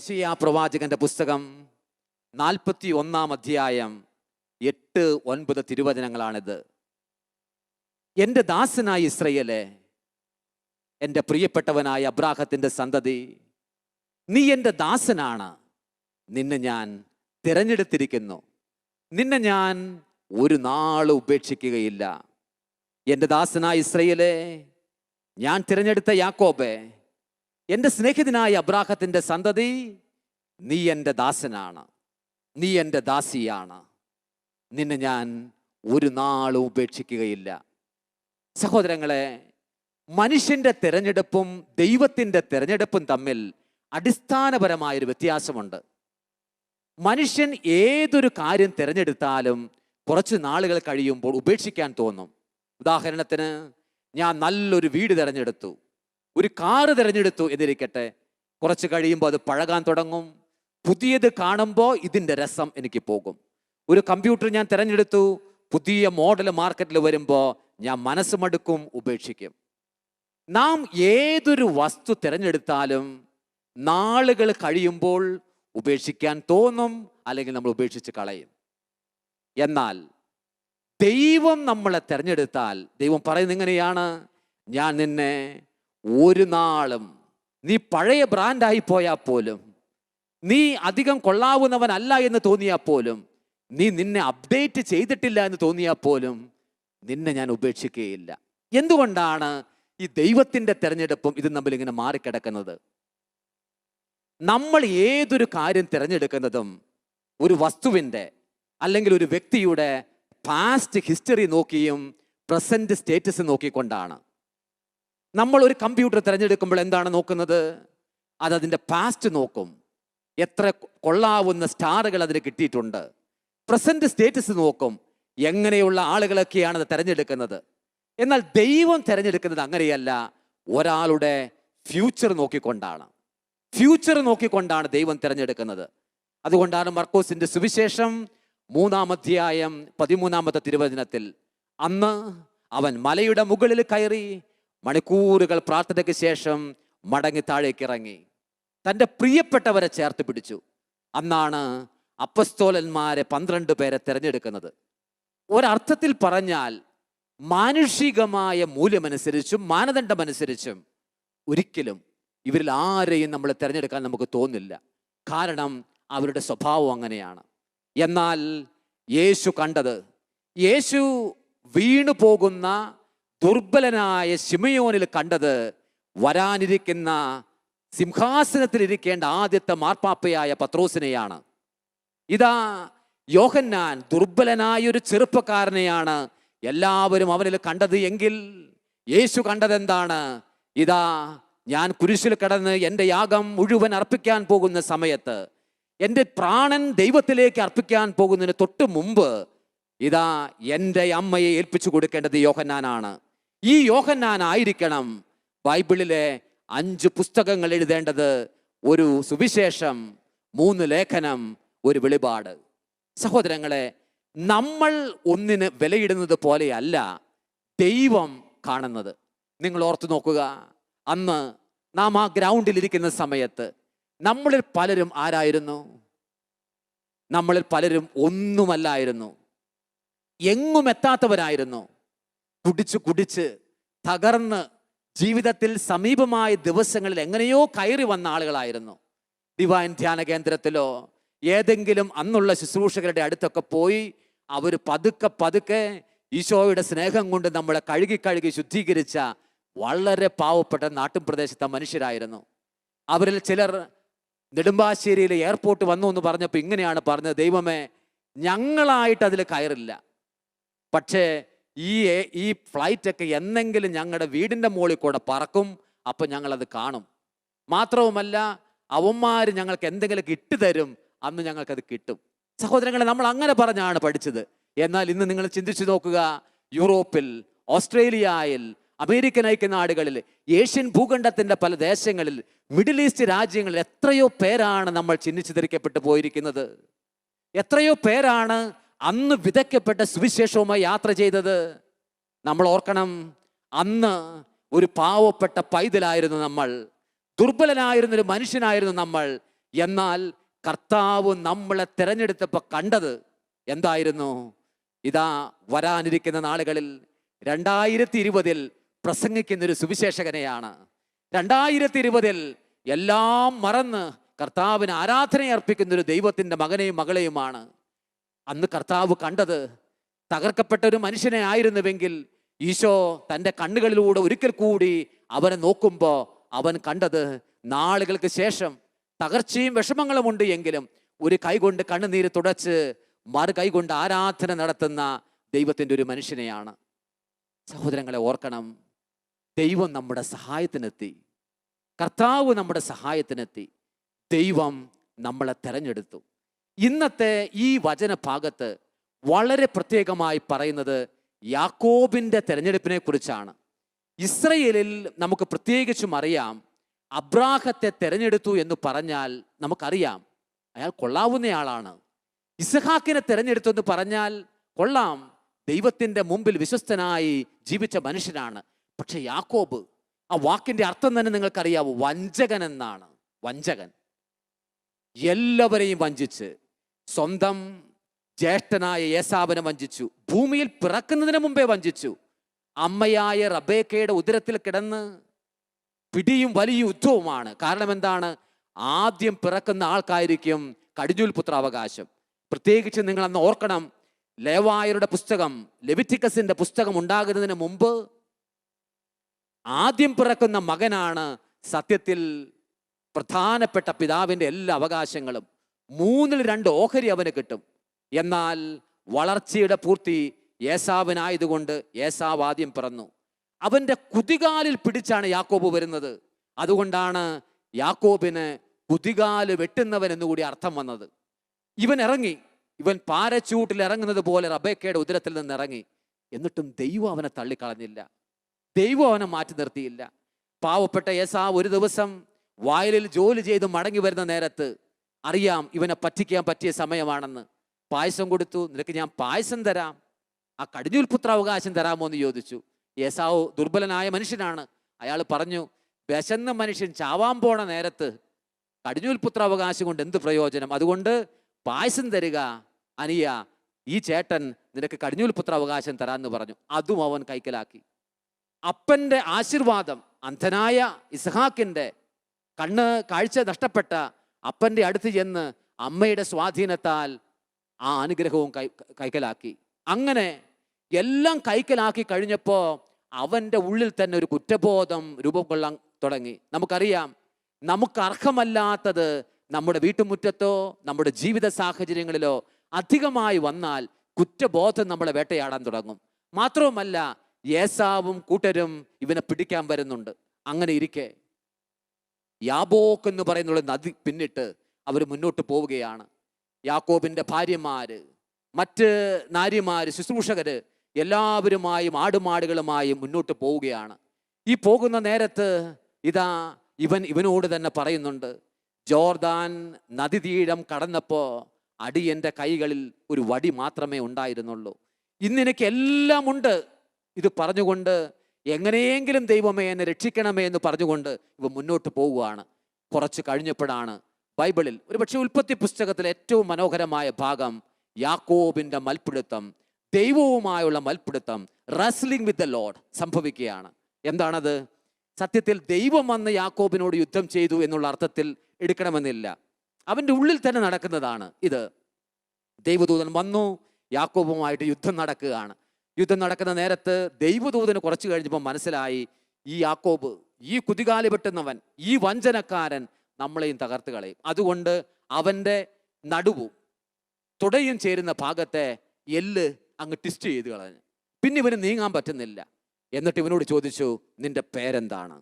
യെശയ്യാ പ്രവാചകന്റെ പുസ്തകം 41 അധ്യായം 8-9 തിരുവചനങ്ങളാണിത്. എൻ്റെ ദാസനായ ഇസ്രയേലേ, എൻ്റെ പ്രിയപ്പെട്ടവനായ അബ്രാഹത്തിന്റെ സന്തതി, നീ എൻ്റെ ദാസനാണ്. നിന്നെ ഞാൻ തിരഞ്ഞെടുത്തിരിക്കുന്നു. നിന്നെ ഞാൻ ഒരു നാൾ ഉപേക്ഷിക്കുകയില്ല. എൻ്റെ ദാസനായ ഇസ്രയേലേ, ഞാൻ തിരഞ്ഞെടുത്ത യാക്കോബേ, എൻ്റെ സ്നേഹിതനായ അബ്രാഹത്തിന്റെ സന്തതി, നീ എൻ്റെ ദാസനാണ്, നീ എൻ്റെ ദാസിയാണ്. നിന്നെ ഞാൻ ഒരു നാളും ഉപേക്ഷിക്കുകയില്ല. സഹോദരങ്ങളെ, മനുഷ്യന്റെ തിരഞ്ഞെടുപ്പും ദൈവത്തിൻ്റെ തിരഞ്ഞെടുപ്പും തമ്മിൽ അടിസ്ഥാനപരമായൊരു വ്യത്യാസമുണ്ട്. മനുഷ്യൻ ഏതൊരു കാര്യം തിരഞ്ഞെടുത്താലും കുറച്ച് നാളുകൾ കഴിയുമ്പോൾ ഉപേക്ഷിക്കാൻ തോന്നും. ഉദാഹരണത്തിന്, ഞാൻ നല്ലൊരു വീട് തിരഞ്ഞെടുത്തു, ഒരു കാറ് തിരഞ്ഞെടുത്തു എന്നിരിക്കട്ടെ. കുറച്ച് കഴിയുമ്പോൾ അത് പഴകാൻ തുടങ്ങും. പുതിയത് കാണുമ്പോൾ ഇതിൻ്റെ രസം എനിക്ക് പോകും. ഒരു കമ്പ്യൂട്ടർ ഞാൻ തിരഞ്ഞെടുത്തു, പുതിയ മോഡൽ മാർക്കറ്റിൽ വരുമ്പോൾ ഞാൻ മനസ്സ് മടുക്കും, ഉപേക്ഷിക്കും. നാം ഏതൊരു വസ്തു തിരഞ്ഞെടുത്താലും നാളുകൾ കഴിയുമ്പോൾ ഉപേക്ഷിക്കാൻ തോന്നും, അല്ലെങ്കിൽ നമ്മൾ ഉപേക്ഷിച്ച് കളയും. എന്നാൽ ദൈവം നമ്മളെ തിരഞ്ഞെടുത്താൽ ദൈവം പറയുന്നത് എങ്ങനെയാണ്? ഞാൻ നിന്നെ ഒരു നാളും, നീ പഴയ ബ്രാൻഡായി പോയാൽ പോലും, നീ അധികം കൊള്ളാവുന്നവനല്ല എന്ന് തോന്നിയാൽ പോലും, നീ നിന്നെ അപ്ഡേറ്റ് ചെയ്തിട്ടില്ല എന്ന് തോന്നിയാൽ പോലും, നിന്നെ ഞാൻ ഉപേക്ഷിക്കുകയില്ല. എന്തുകൊണ്ടാണ് ഈ ദൈവത്തിൻ്റെ തിരഞ്ഞെടുപ്പും ഇത് നമ്മൾ ഇങ്ങനെ മാറിക്കിടക്കുന്നത്? നമ്മൾ ഏതൊരു കാര്യം തിരഞ്ഞെടുക്കുന്നതും ഒരു വസ്തുവിൻ്റെ അല്ലെങ്കിൽ ഒരു വ്യക്തിയുടെ പാസ്റ്റ് ഹിസ്റ്ററി നോക്കിയും പ്രസന്റ് സ്റ്റേറ്റസ് നോക്കിക്കൊണ്ടാണ്. നമ്മൾ ഒരു കമ്പ്യൂട്ടർ തിരഞ്ഞെടുക്കുമ്പോൾ എന്താണ് നോക്കുന്നത്? അതതിൻ്റെ പാസ്റ്റ് നോക്കും, എത്ര കൊള്ളാവുന്ന സ്റ്റാറുകൾ അതിന് കിട്ടിയിട്ടുണ്ട്. പ്രസന്റ് സ്റ്റേറ്റസ് നോക്കും, എങ്ങനെയുള്ള ആളുകളൊക്കെയാണ് അത് തിരഞ്ഞെടുക്കുന്നത്. എന്നാൽ ദൈവം തിരഞ്ഞെടുക്കുന്നത് അങ്ങനെയല്ല, ഒരാളുടെ ഫ്യൂച്ചർ നോക്കിക്കൊണ്ടാണ്. ഫ്യൂച്ചർ നോക്കിക്കൊണ്ടാണ് ദൈവം തിരഞ്ഞെടുക്കുന്നത്. അതുകൊണ്ടാണ് മർക്കോസിന്റെ സുവിശേഷം 3 അധ്യായം 13 തിരുവചനത്തിൽ, അന്ന് അവൻ മലയുടെ മുകളിൽ കയറി മണിക്കൂറുകൾ പ്രാർത്ഥനയ്ക്ക് ശേഷം മടങ്ങി താഴേക്ക് ഇറങ്ങി തൻ്റെ പ്രിയപ്പെട്ടവരെ ചേർത്ത് പിടിച്ചു. അന്നാണ് അപ്പസ്തോലന്മാരെ 12 പേരെ തിരഞ്ഞെടുക്കുന്നത്. ഒരർത്ഥത്തിൽ പറഞ്ഞാൽ മാനുഷികമായ മൂല്യമനുസരിച്ചും മാനദണ്ഡമനുസരിച്ചും ഒരിക്കലും ഇവരിൽ ആരെയും നമ്മൾ തിരഞ്ഞെടുക്കാൻ നമുക്ക് തോന്നില്ല. കാരണം അവരുടെ സ്വഭാവം അങ്ങനെയാണ്. എന്നാൽ യേശു കണ്ടത്, യേശു വീണു പോകുന്ന ദുർബലനായ ശിമയോനിൽ കണ്ടത് വരാനിരിക്കുന്ന സിംഹാസനത്തിലിരിക്കേണ്ട ആദ്യത്തെ മാർപ്പാപ്പയായ പത്രോസിനെയാണ്. ഇതാ യോഹന്നാൻ ദുർബലനായൊരു ചെറുപ്പക്കാരനെയാണ് എല്ലാവരും അവനിൽ കണ്ടത് എങ്കിൽ യേശു കണ്ടതെന്താണ്? ഇതാ ഞാൻ കുരിശിൽ കിടന്ന് എൻ്റെ യാഗം മുഴുവൻ അർപ്പിക്കാൻ പോകുന്ന സമയത്ത്, എൻ്റെ പ്രാണൻ ദൈവത്തിലേക്ക് അർപ്പിക്കാൻ പോകുന്നതിന് തൊട്ട് മുമ്പ്, ഇതാ എൻ്റെ അമ്മയെ ഏൽപ്പിച്ചു കൊടുക്കേണ്ടത് യോഹന്നാനാണ്. ഈ യോഹന്നാൻ ആയിരിക്കണം ബൈബിളിലെ 5 പുസ്തകങ്ങൾ എഴുതേണ്ടത്. ഒരു സുവിശേഷം, 3 ലേഖനം, ഒരു വെളിപാട്. സഹോദരങ്ങളെ, നമ്മൾ ഒന്നിന് വിലയിടുന്നത് പോലെയല്ല ദൈവം കാണുന്നത്. നിങ്ങൾ ഓർത്തു നോക്കുക, അന്ന് നാം ആ ഗ്രൗണ്ടിൽ ഇരിക്കുന്ന സമയത്ത് നമ്മളിൽ പലരും ആരായിരുന്നു? നമ്മളിൽ പലരും ഒന്നുമല്ലായിരുന്നു, എങ്ങും എത്താത്തവരായിരുന്നു. കുടിച്ച് തകർന്ന് ജീവിതത്തിൽ സമീപമായ ദിവസങ്ങളിൽ എങ്ങനെയോ കയറി വന്ന ആളുകളായിരുന്നു. ഡിവൈൻ ധ്യാന കേന്ദ്രത്തിലോ ഏതെങ്കിലും അന്നുള്ള ശുശ്രൂഷകരുടെ അടുത്തൊക്കെ പോയി അവർ പതുക്കെ ഈശോയുടെ സ്നേഹം കൊണ്ട് നമ്മളെ കഴുകി ശുദ്ധീകരിച്ച വളരെ പാവപ്പെട്ട നാട്ടുപ്രദേശത്തെ മനുഷ്യരായിരുന്നു. അവരിൽ ചിലർ നെടുമ്പാശ്ശേരിയിലെ എയർപോർട്ട് വന്നു എന്ന് പറഞ്ഞപ്പോൾ ഇങ്ങനെയാണ് പറഞ്ഞത്: ദൈവമേ, ഞങ്ങളായിട്ട് അതിൽ കയറില്ല, പക്ഷേ ഈ ഫ്ലൈറ്റൊക്കെ എന്നെങ്കിലും ഞങ്ങളുടെ വീടിൻ്റെ മുകളിൽ കൂടെ പറക്കും, അപ്പം ഞങ്ങളത് കാണും. മാത്രവുമല്ല, അവന്മാർ ഞങ്ങൾക്ക് എന്തെങ്കിലും ഇട്ടുതരും, അന്ന് ഞങ്ങൾക്കത് കിട്ടും. സഹോദരങ്ങളെ, നമ്മൾ അങ്ങനെ പറഞ്ഞാണ് പഠിച്ചത്. എന്നാൽ ഇന്ന് നിങ്ങൾ ചിന്തിച്ചു നോക്കുക, യൂറോപ്പിൽ, ഓസ്ട്രേലിയയിൽ, അമേരിക്കൻ ഐക്യനാടുകളിൽ, ഏഷ്യൻ ഭൂഖണ്ഡത്തിൻ്റെ പല ദേശങ്ങളിൽ, മിഡിൽ ഈസ്റ്റ് രാജ്യങ്ങളിൽ എത്രയോ പേരാണ് നമ്മൾ ചിഹ്നിച്ചിതരിക്കപ്പെട്ടു പോയിരിക്കുന്നത്. എത്രയോ പേരാണ് അന്ന് വിതയ്ക്കപ്പെട്ട സുവിശേഷവുമായി യാത്ര ചെയ്തത്. നമ്മൾ ഓർക്കണം, അന്ന് ഒരു പാവപ്പെട്ട പൈതലായിരുന്നു നമ്മൾ, ദുർബലനായിരുന്നൊരു മനുഷ്യനായിരുന്നു നമ്മൾ. എന്നാൽ കർത്താവ് നമ്മളെ തിരഞ്ഞെടുത്തപ്പോൾ കണ്ടത് എന്തായിരുന്നു? ഇതാ വരാനിരിക്കുന്ന നാളുകളിൽ 2020 പ്രസംഗിക്കുന്നൊരു സുവിശേഷകനെയാണ്. 2020 എല്ലാം മറന്ന് കർത്താവിന് ആരാധന അർപ്പിക്കുന്നൊരു ദൈവത്തിൻ്റെ മകനെയും മകളെയുമാണ്. അന്ന് കർത്താവ് കണ്ടത് തകർക്കപ്പെട്ട ഒരു മനുഷ്യനെ ആയിരുന്നുവെങ്കിൽ ഈശോ തൻ്റെ കണ്ണുകളിലൂടെ ഒരിക്കൽ കൂടി അവനെ നോക്കുമ്പോൾ അവൻ കണ്ടത് നാളുകൾക്ക് ശേഷം തകർച്ചയും വിഷമങ്ങളും ഉണ്ട് എങ്കിലും ഒരു കൈകൊണ്ട് കണ്ണുനീര് തുടച്ച് മറു കൈകൊണ്ട് ആരാധന നടത്തുന്ന ദൈവത്തിൻ്റെ ഒരു മനുഷ്യനെയാണ്. സഹോദരങ്ങളെ ഓർക്കണം, ദൈവം നമ്മുടെ സഹായത്തിനെത്തി. കർത്താവ് നമ്മുടെ സഹായത്തിനെത്തി. ദൈവം നമ്മളെ തെരഞ്ഞെടുത്തു. ഇന്നത്തെ ഈ വചനഭാഗത്ത് വളരെ പ്രത്യേകമായി പറയുന്നത് യാക്കോബിൻ്റെ തെരഞ്ഞെടുപ്പിനെ കുറിച്ചാണ്. ഇസ്രയേലിൽ നമുക്ക് പ്രത്യേകിച്ചും അറിയാം, അബ്രാഹത്തെ തെരഞ്ഞെടുത്തു എന്ന് പറഞ്ഞാൽ നമുക്കറിയാം അയാൾ കൊള്ളാവുന്നയാളാണ്. ഇസഹാക്കിനെ തെരഞ്ഞെടുത്തു എന്ന് പറഞ്ഞാൽ കൊള്ളാം, ദൈവത്തിൻ്റെ മുമ്പിൽ വിശ്വസ്തനായി ജീവിച്ച മനുഷ്യനാണ്. പക്ഷെ യാക്കോബ്, ആ വാക്കിൻ്റെ അർത്ഥം തന്നെ നിങ്ങൾക്കറിയാവൂ, വഞ്ചകൻ എന്നാണ്. വഞ്ചകൻ. എല്ലാവരെയും വഞ്ചിച്ച്, സ്വന്തം ജ്യേഷ്ഠനായ ഏസാവിനെ വഞ്ചിച്ചു, ഭൂമിയിൽ പിറക്കുന്നതിന് മുമ്പേ വഞ്ചിച്ചു, അമ്മയായ റബേക്കയുടെ ഉദരത്തിൽ കിടന്ന് പിടിയും വലിയ യുദ്ധവുമാണ്. കാരണം എന്താണ്? ആദ്യം പിറക്കുന്ന ആൾക്കായിരിക്കും കടിഞ്ഞൂൽ പുത്രാവകാശം. പ്രത്യേകിച്ച് നിങ്ങൾ അന്ന് ഓർക്കണം, ലേവായരുടെ പുസ്തകം, ലെവിറ്റിക്കസിന്റെ പുസ്തകം ഉണ്ടാകുന്നതിന് മുമ്പ് ആദ്യം പിറക്കുന്ന മകനാണ് സത്യത്തിൽ പ്രധാനപ്പെട്ട പിതാവിൻ്റെ എല്ലാ അവകാശങ്ങളും. 2/3 ഓഹരി അവന് കിട്ടും. എന്നാൽ വളർച്ചയുടെ പൂർത്തി ഏസാവിനായതുകൊണ്ട് ഏസാവ് ആദ്യം പിറന്നു. അവൻ്റെ കുതികാലിൽ പിടിച്ചാണ് യാക്കോബ് വരുന്നത്. അതുകൊണ്ടാണ് യാക്കോബിന് കുതികാല് വെട്ടുന്നവൻ എന്നുകൂടി അർത്ഥം വന്നത്. ഇവൻ ഇറങ്ങി, ഇവൻ പാരച്ചൂട്ടിൽ ഇറങ്ങുന്നത് പോലെ റബേക്കയുടെ ഉദരത്തിൽ നിന്ന് ഇറങ്ങി. എന്നിട്ടും ദൈവം അവനെ തള്ളിക്കളഞ്ഞില്ല, ദൈവം അവനെ മാറ്റി നിർത്തിയില്ല. പാവപ്പെട്ട ഏസാവ് ഒരു ദിവസം വയലിൽ ജോലി ചെയ്ത് മടങ്ങി വരുന്ന നേരത്ത് അറിയാം ഇവനെ പറ്റിക്കാൻ പറ്റിയ സമയമാണെന്ന്. പായസം കൊടുത്തു. നിനക്ക് ഞാൻ പായസം തരാം, ആ കടിഞ്ഞൂൽ പുത്രാവകാശം തരാമോ എന്ന് ചോദിച്ചു. ഏസാവ് ദുർബലനായ മനുഷ്യനാണ്. അയാൾ പറഞ്ഞു, വിശന്ന മനുഷ്യൻ ചാവാൻ പോണ നേരത്ത് കടിഞ്ഞൂൽ പുത്രാവകാശം കൊണ്ട് എന്ത് പ്രയോജനം? അതുകൊണ്ട് പായസം തരിക അനിയ, ഈ ചേട്ടൻ നിനക്ക് കടിഞ്ഞൂൽ പുത്രാവകാശം തരാമെന്ന് പറഞ്ഞു. അതും അവൻ കൈക്കലാക്കി. അപ്പൻ്റെ ആശീർവാദം, അന്ധനായ ഇസ്ഹാക്കിൻ്റെ കാഴ്ച നഷ്ടപ്പെട്ട അപ്പൻ്റെ അടുത്ത് ചെന്ന് അമ്മയുടെ സ്വാധീനത്താൽ ആ അനുഗ്രഹവും കൈക്കലാക്കി. അങ്ങനെ എല്ലാം കൈക്കലാക്കി കഴിഞ്ഞപ്പോൾ അവൻ്റെ ഉള്ളിൽ തന്നെ ഒരു കുറ്റബോധം രൂപം കൊള്ളാൻ തുടങ്ങി. നമുക്കറിയാം, നമുക്ക് അർഹമല്ലാത്തത് നമ്മുടെ വീട്ടുമുറ്റത്തോ നമ്മുടെ ജീവിത സാഹചര്യങ്ങളിലോ അധികമായി വന്നാൽ കുറ്റബോധം നമ്മളെ വേട്ടയാടാൻ തുടങ്ങും. മാത്രവുമല്ല, ഏസാവും കൂട്ടരും ഇവനെ പിടിക്കാൻ വരുന്നുണ്ട്. അങ്ങനെ ഇരിക്കെ യാബോക്ക് എന്ന് പറയുന്ന നദി പിന്നിട്ട് അവർ മുന്നോട്ട് പോവുകയാണ്. യാക്കോബിൻ്റെ ഭാര്യമാര്, മറ്റ് നാരിമാര്, ശുശ്രൂഷകര് എല്ലാവരുമായും ആടുമാടുകളുമായും മുന്നോട്ട് പോവുകയാണ്. ഈ പോകുന്ന നേരത്ത് ഇതാ ഇവനോട് തന്നെ പറയുന്നുണ്ട്, ജോർദാൻ നദീതീരം കടന്നപ്പോൾ അടിയൻ്റെ കൈകളിൽ ഒരു വടി മാത്രമേ ഉണ്ടായിരുന്നുള്ളൂ, ഇന്നെനിക്ക് എല്ലാം ഉണ്ട്. ഇത് പറഞ്ഞുകൊണ്ട് എങ്ങനെയെങ്കിലും ദൈവമേ എന്നെ രക്ഷിക്കണമേ എന്ന് പറഞ്ഞുകൊണ്ട് ഇവ മുന്നോട്ട് പോവുകയാണ്. കുറച്ച് കഴിഞ്ഞപ്പോഴാണ് ബൈബിളിൽ, ഒരുപക്ഷെ ഉൽപ്പത്തി പുസ്തകത്തിലെ ഏറ്റവും മനോഹരമായ ഭാഗം, യാക്കോബിൻ്റെ മൽപ്പിടുത്തം, ദൈവവുമായുള്ള മൽപ്പിടുത്തം, റസ്ലിംഗ് വിത്ത് ദ ലോർഡ് സംഭവിക്കുകയാണ്. എന്താണത്? സത്യത്തിൽ ദൈവം വന്ന് യാക്കോബിനോട് യുദ്ധം ചെയ്തു എന്നുള്ള അർത്ഥത്തിൽ എടുക്കണമെന്നില്ല, അവൻ്റെ ഉള്ളിൽ തന്നെ നടക്കുന്നതാണ് ഇത്. ദൈവദൂതൻ വന്നു, യാക്കോബുമായിട്ട് യുദ്ധം നടക്കുകയാണ്. യുദ്ധം നടക്കുന്ന നേരത്ത് ദൈവദൂതന് കുറച്ച് കഴിഞ്ഞപ്പോൾ മനസ്സിലായി, ഈ യാക്കോബ്, ഈ കുതികാല് വെട്ടുന്നവൻ, ഈ വഞ്ചനക്കാരൻ നമ്മളെയും തകർത്ത് കളയും. അതുകൊണ്ട് അവൻ്റെ നടുവും തുടയും ചേരുന്ന ഭാഗത്തെ എല്ല് അങ്ങ് ട്വിസ്റ്റ് ചെയ്ത് കളഞ്ഞു. പിന്നെ ഇവന് നീങ്ങാൻ പറ്റുന്നില്ല. എന്നിട്ട് ഇവനോട് ചോദിച്ചു, നിന്റെ പേരെന്താണ്?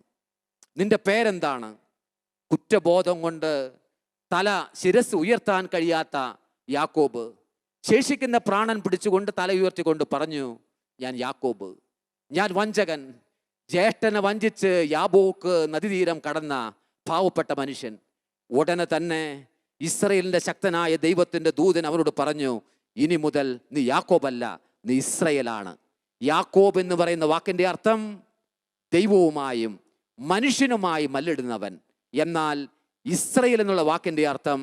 നിന്റെ പേരെന്താണ്? കുറ്റബോധം കൊണ്ട് ശിരസ് ഉയർത്താൻ കഴിയാത്ത യാക്കോബ് ശേഷിക്കുന്ന പ്രാണൻ പിടിച്ചുകൊണ്ട് തല ഉയർത്തിക്കൊണ്ട് പറഞ്ഞു, ഞാൻ യാക്കോബ്, ഞാൻ വഞ്ചകൻ, ജ്യേഷ്ഠനെ വഞ്ചിച്ച് യാബോക്ക് നദീതീരം കടന്ന പാവപ്പെട്ട മനുഷ്യൻ. ഉടനെ തന്നെ ഇസ്രയേലിൻ്റെ ശക്തനായ ദൈവത്തിൻ്റെ ദൂതൻ അവനോട് പറഞ്ഞു, ഇനി മുതൽ നീ യാക്കോബല്ല, നീ ഇസ്രയേലാണ്. യാക്കോബ് എന്ന് പറയുന്ന വാക്കിൻ്റെ അർത്ഥം ദൈവവുമായും മനുഷ്യനുമായി മല്ലിടുന്നവൻ. എന്നാൽ ഇസ്രയേൽ എന്നുള്ള വാക്കിൻ്റെ അർത്ഥം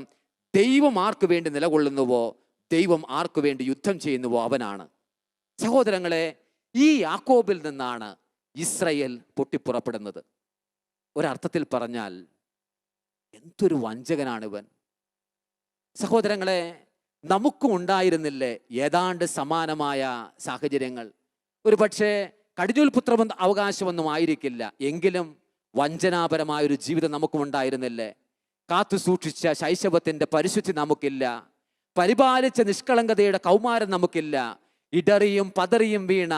ദൈവം ആർക്ക് വേണ്ടി നിലകൊള്ളുന്നുവോ, ദൈവം ആർക്ക് വേണ്ടി യുദ്ധം ചെയ്യുന്നുവോ അവനാണ്. സഹോദരങ്ങളെ, ഈ യാക്കോബിൽ നിന്നാണ് ഇസ്രയേൽ പൊട്ടിപ്പുറപ്പെടുന്നത്. ഒരർത്ഥത്തിൽ പറഞ്ഞാൽ എന്തൊരു വഞ്ചകനാണിവൻ. സഹോദരങ്ങളെ, നമുക്കും ഉണ്ടായിരുന്നില്ലേ ഏതാണ്ട് സമാനമായ സാഹചര്യങ്ങൾ? ഒരു പക്ഷേ കടിഞ്ഞൂൽ പുത്ര അവകാശമൊന്നും ആയിരിക്കില്ല, എങ്കിലും വഞ്ചനാപരമായൊരു ജീവിതം നമുക്കും ഉണ്ടായിരുന്നില്ലേ? കാത്തു സൂക്ഷിച്ച ശൈശവത്തിൻ്റെ പരിശുദ്ധി നമുക്കില്ല, പരിപാലിച്ച നിഷ്കളങ്കതയുടെ കൗമാരം നമുക്കില്ല, ഇടറിയും പതറിയും വീണ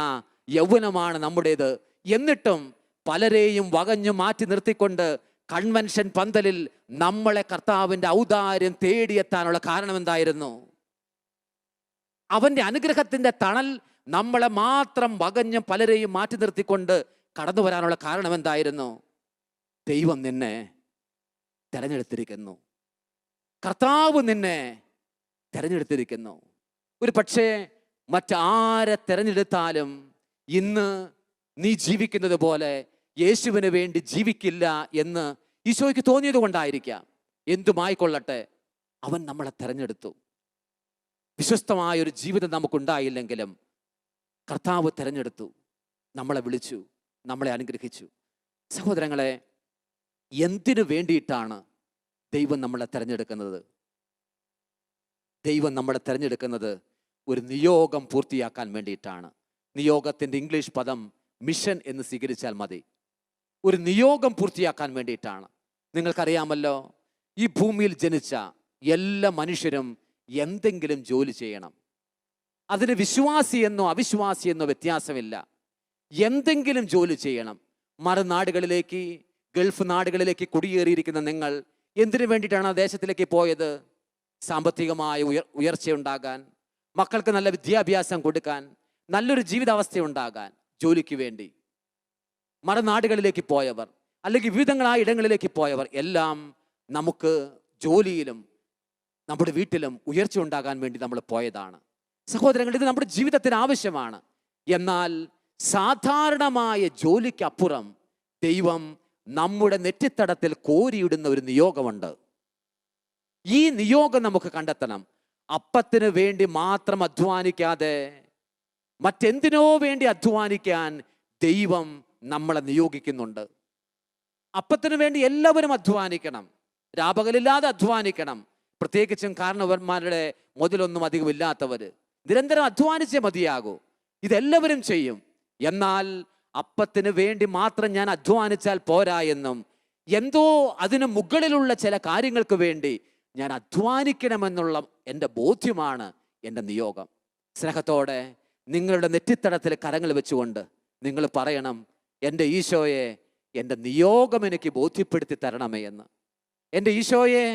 യൗവനമാണ് നമ്മുടേത്. എന്നിട്ടും പലരെയും വകഞ്ഞു മാറ്റി നിർത്തിക്കൊണ്ട് കൺവെൻഷൻ പന്തലിൽ നമ്മളെ കർത്താവിൻ്റെ ഔദാര്യം തേടിയെത്താനുള്ള കാരണം എന്തായിരുന്നു? അവൻ്റെ അനുഗ്രഹത്തിൻ്റെ തണൽ നമ്മളെ മാത്രം വകഞ്ഞ് പലരെയും മാറ്റി നിർത്തിക്കൊണ്ട് കടന്നു വരാനുള്ള കാരണം എന്തായിരുന്നു? ദൈവം നിന്നെ തെരഞ്ഞെടുത്തിരിക്കുന്നു, കർത്താവ് നിന്നെ തെരഞ്ഞെടുത്തിരിക്കുന്നു. ഒരു പക്ഷേ മറ്റാരെ തെരഞ്ഞെടുത്താലും ഇന്ന് നീ ജീവിക്കുന്നത് പോലെ യേശുവിന് വേണ്ടി ജീവിക്കില്ല എന്ന് ഈശോയ്ക്ക് തോന്നിയത് കൊണ്ടായിരിക്കാം. എന്തുമായിക്കൊള്ളട്ടെ, അവൻ നമ്മളെ തെരഞ്ഞെടുത്തു. വിശ്വസ്തമായൊരു ജീവിതം നമുക്കുണ്ടായില്ലെങ്കിലും കർത്താവ് തെരഞ്ഞെടുത്തു, നമ്മളെ വിളിച്ചു, നമ്മളെ അനുഗ്രഹിച്ചു. സഹോദരങ്ങളെ, എന്തിനു വേണ്ടിയിട്ടാണ് ദൈവം നമ്മളെ തെരഞ്ഞെടുക്കുന്നത്? ദൈവം നമ്മളെ തെരഞ്ഞെടുക്കുന്നത് ഒരു നിയോഗം പൂർത്തിയാക്കാൻ വേണ്ടിയിട്ടാണ്. നിയോഗത്തിൻ്റെ ഇംഗ്ലീഷ് പദം മിഷൻ എന്ന് സ്വീകരിച്ചാൽ മതി. ഒരു നിയോഗം പൂർത്തിയാക്കാൻ വേണ്ടിയിട്ടാണ്. നിങ്ങൾക്കറിയാമല്ലോ, ഈ ഭൂമിയിൽ ജനിച്ച എല്ലാ മനുഷ്യരും എന്തെങ്കിലും ജോലി ചെയ്യണം. അതിന് വിശ്വാസിയെന്നോ അവിശ്വാസിയെന്നോ വ്യത്യാസമില്ല. എന്തെങ്കിലും ജോലി ചെയ്യണം. മറുനാടുകളിലേക്ക്, ഗൾഫ് നാടുകളിലേക്ക് കുടിയേറിയിരിക്കുന്ന നിങ്ങൾ എന്തിനു വേണ്ടിയിട്ടാണ് ആ ദേശത്തിലേക്ക് പോയത്? സാമ്പത്തികമായ ഉയർച്ചയുണ്ടാകാൻ, മക്കൾക്ക് നല്ല വിദ്യാഭ്യാസം കൊടുക്കാൻ, നല്ലൊരു ജീവിതാവസ്ഥയുണ്ടാകാൻ, ജോലിക്ക് വേണ്ടി. മറുനാടുകളിലേക്ക് പോയവർ അല്ലെങ്കിൽ വിവിധങ്ങളായ ഇടങ്ങളിലേക്ക് പോയവർ എല്ലാം നമുക്ക് ജോലിയിലും നമ്മുടെ വീട്ടിലും ഉയർച്ച ഉണ്ടാകാൻ വേണ്ടി നമ്മൾ പോയതാണ്. സഹോദരങ്ങൾ, ഇത് നമ്മുടെ ജീവിതത്തിന് ആവശ്യമാണ്. എന്നാൽ സാധാരണമായ ജോലിക്കപ്പുറം ദൈവം നമ്മുടെ നെറ്റിത്തടത്തിൽ കോരിയിടുന്ന ഒരു നിയോഗമുണ്ട്. ഈ നിയോഗം നമുക്ക് കണ്ടെത്തണം. അപ്പത്തിന് വേണ്ടി മാത്രം അധ്വാനിക്കാതെ മറ്റെന്തിനോ വേണ്ടി അധ്വാനിക്കാൻ ദൈവം നമ്മളെ നിയോഗിക്കുന്നുണ്ട്. അപ്പത്തിന് വേണ്ടി എല്ലാവരും അധ്വാനിക്കണം, രാപകലില്ലാതെ അധ്വാനിക്കണം. പ്രത്യേകിച്ചും കാരണവന്മാരുടെ മുതലൊന്നും അധികം ഇല്ലാത്തവർ നിരന്തരം അധ്വാനിച്ചേ മതിയാകൂ. ഇതെല്ലാവരും ചെയ്യും. എന്നാൽ അപ്പത്തിന് വേണ്ടി മാത്രം ഞാൻ അധ്വാനിച്ചാൽ പോരാ എന്നും, എന്തോ അതിന് മുകളിലുള്ള ചില കാര്യങ്ങൾക്ക് വേണ്ടി ഞാൻ അധ്വാനിക്കണമെന്നുള്ള എൻ്റെ ബോധ്യമാണ് എൻ്റെ നിയോഗം. സ്നേഹത്തോടെ നിങ്ങളുടെ നെറ്റിത്തടത്തിൽ കരങ്ങൾ വെച്ചുകൊണ്ട് നിങ്ങൾ പറയണം, എൻ്റെ ഈശോയെ, എൻ്റെ നിയോഗം എനിക്ക് ബോധ്യപ്പെടുത്തി തരണമേ എന്ന്. എൻ്റെ ഈശോയെ,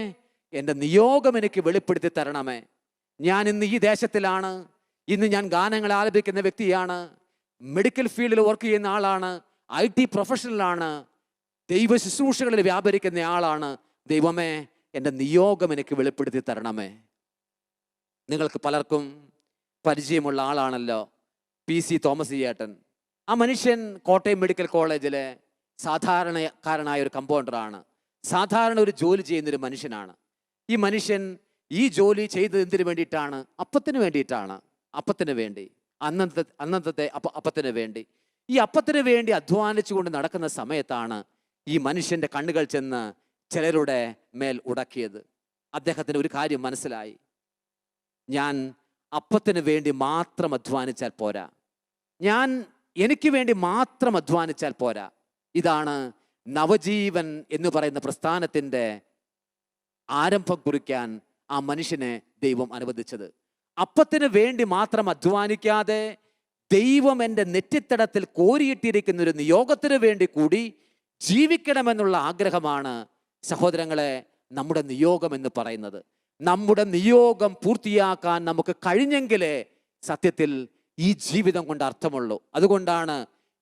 എൻ്റെ നിയോഗം എനിക്ക് വെളിപ്പെടുത്തി തരണമേ. ഞാൻ ഇന്ന് ഈ ദേശത്തിലാണ്, ഇന്ന് ഞാൻ ഗാനങ്ങൾ ആലപിക്കുന്ന വ്യക്തിയാണ്, മെഡിക്കൽ ഫീൽഡിൽ വർക്ക് ചെയ്യുന്ന ആളാണ്, IT പ്രൊഫഷണലാണ്, ദൈവ ശുശ്രൂഷകളിൽ വ്യാപരിക്കുന്ന ആളാണ്. ദൈവമേ, എൻ്റെ നിയോഗം എനിക്ക് വെളിപ്പെടുത്തി തരണമേ. നിങ്ങൾക്ക് പലർക്കും പരിചയമുള്ള ആളാണല്ലോ PC തോമസ് ചേട്ടൻ. ആ മനുഷ്യൻ കോട്ടയം മെഡിക്കൽ കോളേജിലെ സാധാരണക്കാരനായ ഒരു കമ്പൗണ്ടറാണ്. സാധാരണ ഒരു ജോലി ചെയ്യുന്നൊരു മനുഷ്യനാണ്. ഈ മനുഷ്യൻ ഈ ജോലി ചെയ്തത് എന്തിനു വേണ്ടിയിട്ടാണ്? അപ്പത്തിന് വേണ്ടിയിട്ടാണ്. അപ്പത്തിന് വേണ്ടി, അന്നത്തെ അപ്പത്തിന് വേണ്ടി. ഈ അപ്പത്തിന് വേണ്ടി അധ്വാനിച്ചുകൊണ്ട് നടക്കുന്ന സമയത്താണ് ഈ മനുഷ്യൻ്റെ കണ്ണുകൾ ചെന്ന് ചിലരുടെ മേൽ ഉടക്കിയത്. അദ്ദേഹത്തിന് ഒരു കാര്യം മനസ്സിലായി, ഞാൻ അപ്പത്തിന് വേണ്ടി മാത്രം അധ്വാനിച്ചാൽ പോരാ, എനിക്ക് വേണ്ടി മാത്രം അധ്വാനിച്ചാൽ പോരാ. ഇതാണ് നവജീവൻ എന്ന് പറയുന്ന പ്രസ്ഥാനത്തിൻ്റെ ആരംഭം കുറിക്കാൻ ആ മനുഷ്യനെ ദൈവം അനുവദിച്ചത്. അപ്പത്തിന് വേണ്ടി മാത്രം അധ്വാനിക്കാതെ ദൈവം എൻ്റെ നെറ്റിത്തടത്തിൽ കോരിയിട്ടിരിക്കുന്ന ഒരു നിയോഗത്തിന് വേണ്ടി കൂടി ജീവിക്കണമെന്നുള്ള ആഗ്രഹമാണ് സഹോദരങ്ങളെ നമ്മുടെ നിയോഗം എന്ന് പറയുന്നത്. നമ്മുടെ നിയോഗം പൂർത്തിയാക്കാൻ നമുക്ക് കഴിഞ്ഞെങ്കിലേ സത്യത്തിൽ ഈ ജീവിതം കൊണ്ട് അർത്ഥമുള്ളൂ. അതുകൊണ്ടാണ്